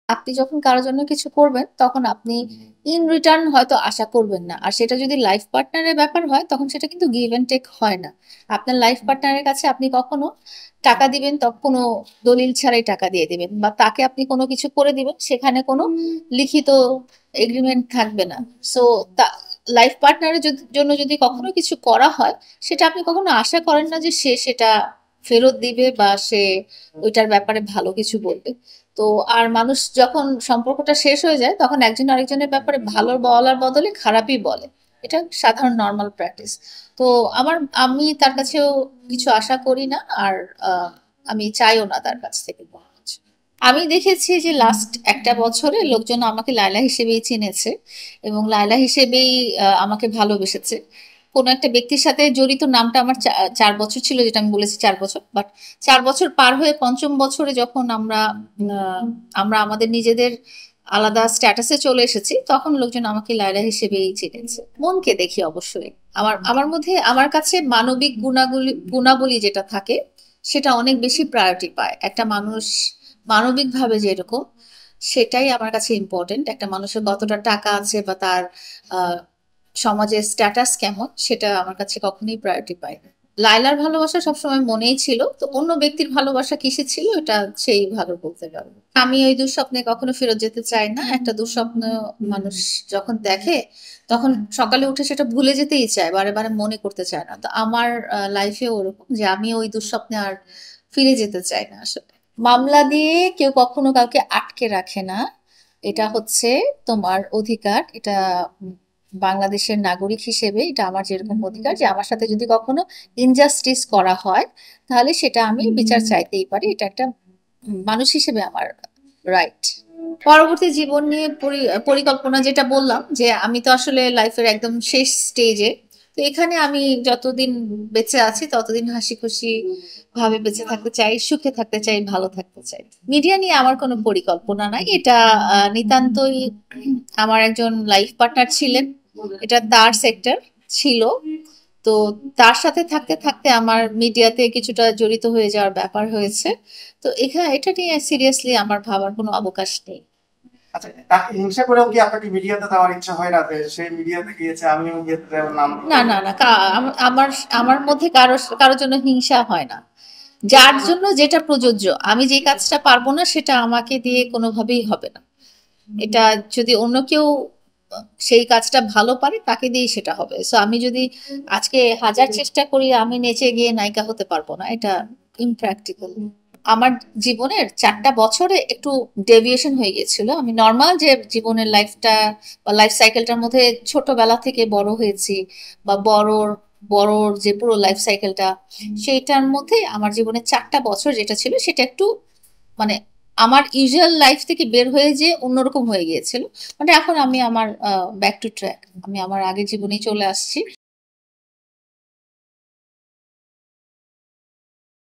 আপনি যখন কারোর জন্য কিছু করবেন তখন আপনি ইন রিটার্ন হয়তো আশা করবেন না, আর সেটা যদি লাইফ পার্টনারের ব্যাপার হয় তখন সেটা কিন্তু গিভ অ্যান্ড টেক হয় না। আপনার লাইফ পার্টনারের কাছে আপনি কখনো টাকা দিবেন তখন কোনো দলিল ছাড়াই টাকা দিয়ে দিবেন, বা তাকে আপনি কোনো কিছু করে দিবেন সেখানে কোনো লিখিত এগ্রিমেন্ট থাকবে না। সো লাইফ পার্টনারের জন্য যদি কখনো কিছু করা হয়, সেটা আপনি কখনো আশা করেন না যে সে সেটা ফেরত দিবে বা সে ওইটার ব্যাপারে ভালো কিছু বলবে। তো আর মানুষ যখন সম্পর্কটা শেষ হয়ে যায় তখন একজন আরেকজনের ব্যাপারে ভালো বলার বদলে খারাপই বলে। এটা সাধারণ নর্মাল প্র্যাকটিস। তো আমার আমি তার কাছেও কিছু আশা করি না, আর আহ, আমি চাইও না তার কাছ থেকে কোনো কিছু। আমি দেখেছি যে লাস্ট একটা বছরে লোকজন আমাকে লায়লা হিসেবেই চিনেছে এবং লায়লা হিসেবেই আমাকে ভালোবেসেছে। কোনো একটা ব্যক্তির সাথে জড়িত নামটা আমার 4 বছর ছিল, যেটা আমি বলেছি 4 বছর, বাট 4 বছর পার হয়ে পঞ্চম বছরে যখন আমরা আমাদের নিজেদের আলাদা স্ট্যাটাসে চলে এসেছি তখন লোকজন আমাকে লায়লা হিসেবেই চিনেছে। মনকে দেখি অবশ্যই। আমার আমার মধ্যে আমার কাছে মানবিক গুণাবলী যেটা থাকে সেটা অনেক বেশি প্রায়োরিটি পায়। একটা মানুষ মানবিকভাবে যেরকম, সেটাই আমার কাছে ইম্পর্টেন্ট। একটা মানুষের কতটা টাকা আছে বা তার আহ, সমাজের স্ট্যাটাস কেমন সেটা আমার কাছে কখনোই প্রায়োরিটি পায় না। লায়লার ভালোবাসা সবসময় মনেই ছিল, তো অন্য ব্যক্তির ভালোবাসা কিসে ছিল এটা সেই ভালো বলতে পারবো। আমি ওই দুঃস্বপ্নে কখনো ফেরত যেতে চাই না। একটা দুঃস্বপ্ন মানুষ যখন দেখে তখন সকালে উঠে সেটা ভুলে যেতেই চায়, বারে বারে মনে করতে চায় না। তো আমার লাইফে ওরকম যে আমি ওই দুঃস্বপ্নে আর ফিরে যেতে চাই না আসলে। মামলা দিয়ে কেউ কখনো কাউকে আটকে রাখে না, এটা হচ্ছে তোমার অধিকার। এটা বাংলাদেশের নাগরিক হিসেবে এটা আমার যেরকম অধিকার যে আমার সাথে যদি কখনো ইনজাস্টিস করা হয় তাহলে সেটা আমি বিচার চাইতেই পারি। এটা একটা মানুষ হিসেবে আমার রাইট। পরবর্তী জীবন নিয়ে পরিকল্পনা যেটা বললাম, যে আমি তো আসলে লাইফের একদম শেষ স্টেজে। তো এখানে আমি যতদিন বেঁচে আছি ততদিন হাসি খুশি ভাবে বেঁচে থাকতে চাই, সুখে থাকতে চাই, ভালো থাকতে চাই। মিডিয়া নিয়ে আমার কোনো পরিকল্পনা নাই। এটা নিতান্তই আমার একজন লাইফ পার্টনার ছিলেন, এটা তার সেক্টর ছিল। তো তার সাথে থাকতে থাকতে আমার মিডিয়াতে কিছুটা জড়িত হয়ে যাওয়ার ব্যাপার হয়েছে। তো এখানে এটা নিয়ে সিরিয়াসলি আমার ভাবার কোনো অবকাশ নেই। আচ্ছা, তাকে হিংসা করেও কি আপনাকে মিডিয়াতে দেওয়ার ইচ্ছা হয় না, যে সে মিডিয়াতে গিয়েছে আমিও গিয়ে যেমন নাম না না না, আমার আমার মধ্যে কারোর জন্য হিংসা হয় না। যার জন্য যেটা প্রযোজ্য, আমি যে কাজটা পারবো না সেটা আমাকে দিয়ে কোনোভাবেই হবে না। এটা যদি অন্য কেউ সেই কাজটা ভালো পারে তাকে দিয়েই সেটা হবে। সো আমি যদি আজকে হাজার চেষ্টা করি আমি নেচে গিয়ে নায়িকা হতে পারবো না, এটা ইমপ্র্যাকটিক্যাল। আমার জীবনের 4টা বছরে একটু ডেভিয়েশন হয়ে গেছিল। আমি নর্মাল যে জীবনের লাইফটা বা লাইফ সাইকেলটার মধ্যে ছোটবেলা থেকে বড় হয়েছি, বা বড়র যে পুরো লাইফ সাইকেলটা, সেইটার মধ্যে আমার জীবনে 4টা বছর যেটা ছিল সেটা একটু মানে আমার ইউজুয়াল লাইফ থেকে বের হয়ে যে অন্যরকম হয়ে গিয়েছিল। মানে এখন আমি আমার ব্যাক টু ট্র্যাক, আমি আমার আগের জীবনেই চলে আসছি।